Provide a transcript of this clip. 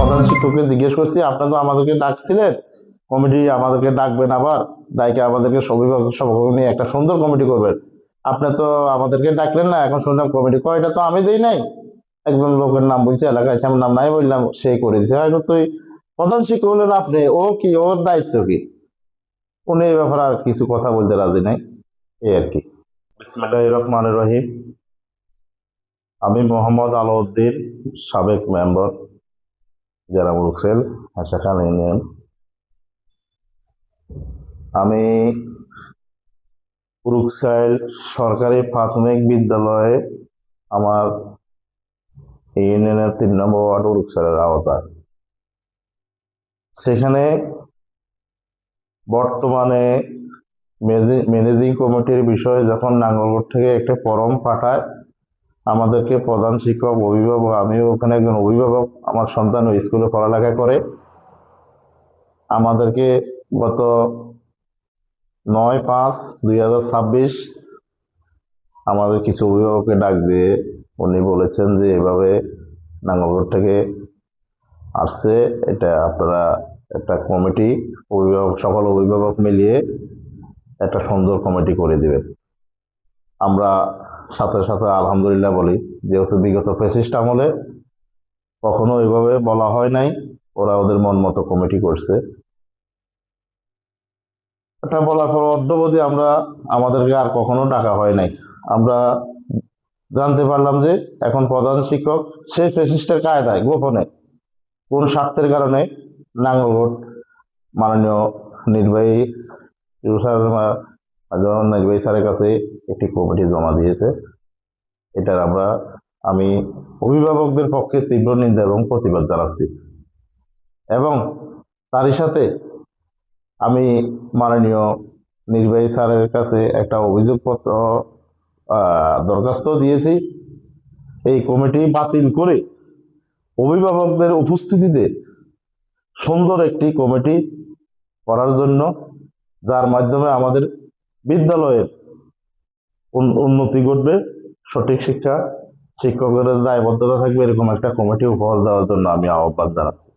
প্রধান শিক্ষককে জিজ্ঞেস করছি, আপনারা তো আমাদেরকে ডাকছিলেন, কমিটি আমাদেরকে ডাকবেন, আবার দায়কে আমাদেরকে অভিভাবক সভাপতি নিয়ে একটা সুন্দর কমিটি করবেন। আপনি তো আমাদেরকে ডাকলেন না, এখন শুনলাম কমিটি কয়টা তো আমি দেই নাই, একজন লোকের নাম বলছে, এলাকায় আমার নাম নাই বললাম, সে করে দিচ্ছে। হয়তো তুই প্রধান শিক্ষক হলেন আপনি, ও কি, ওর দায়িত্ব কি? উনি এই ব্যাপারে আর কিছু কথা বলতে রাজি নাই, এই আর কি। বিসমিল্লাহির রহমানির রহিম। আমি মোহাম্মদ আলাউদ্দিন, সাবেক মেম্বার জেলা মুলুকসেল হাসাখান ইউনিয়ন। আমি পুরুকসাইল সরকারি প্রাথমিক বিদ্যালয়ে আমার ইউনিয়নের 3 নম্বর ওয়ার্ড পুরুকসাইলের আওতায়। সেখানে বর্তমানে ম্যানেজিং কমিটির বিষয়ে যখন নাঙ্গলকোট থেকে একটা ফরম পাঠায়, আমাদেরকে প্রধান শিক্ষক, অভিভাবক, আমিও ওখানে একজন অভিভাবক, আমার সন্তান ওই স্কুলে পড়ালেখা করে, আমাদেরকে গত 9/5/2026 আমাদের কিছু অভিভাবককে ডাক দিয়ে উনি বলেছেন যে এভাবে নাঙ্গলকোট থেকে আসছে, এটা আপনারা একটা কমিটি, অভিভাবক, সকল অভিভাবক মিলিয়ে একটা সুন্দর কমিটি করে দিবেন। আমরা সাথে সাথে আলহামদুলিল্লাহ বলি, যেহেতু বিগত ফ্যাসিস্ট আমলে কখনো এভাবে বলা হয় নাই, ওরা ওদের মন মতো কমিটি করছে। এটা বলার পর অদ্যবধি আমরা, আমাদেরকে আর কখনো ডাকা হয় নাই। আমরা জানতে পারলাম যে এখন প্রধান শিক্ষক সেই ফ্যাসিস্টের কায়দায় গোপনে কোন স্বার্থের কারণে নাঙ্গলকোট মাননীয় নির্বাহী নির্বাহী স্যারের কাছে একটি কমিটি জমা দিয়েছে। এটার আমি অভিভাবকদের পক্ষে তীব্র নিন্দা এবং প্রতিবাদ জানাচ্ছি, এবং তারই সাথে আমি মাননীয় নির্বাহী স্যারের কাছে একটা অভিযোগপত্র দরখাস্ত দিয়েছি, এই কমিটি বাতিল করে অভিভাবকদের উপস্থিতিতে সুন্দর একটি কমিটি করার জন্য, যার মাধ্যমে আমাদের বিদ্যালয়ের উন্নতি ঘটবে, সঠিক শিক্ষা, শিক্ষকের দায়বদ্ধতা থাকবে, এরকম একটা কমিটি উপহার দেওয়ার জন্য আমি আহ্বান জানাচ্ছি।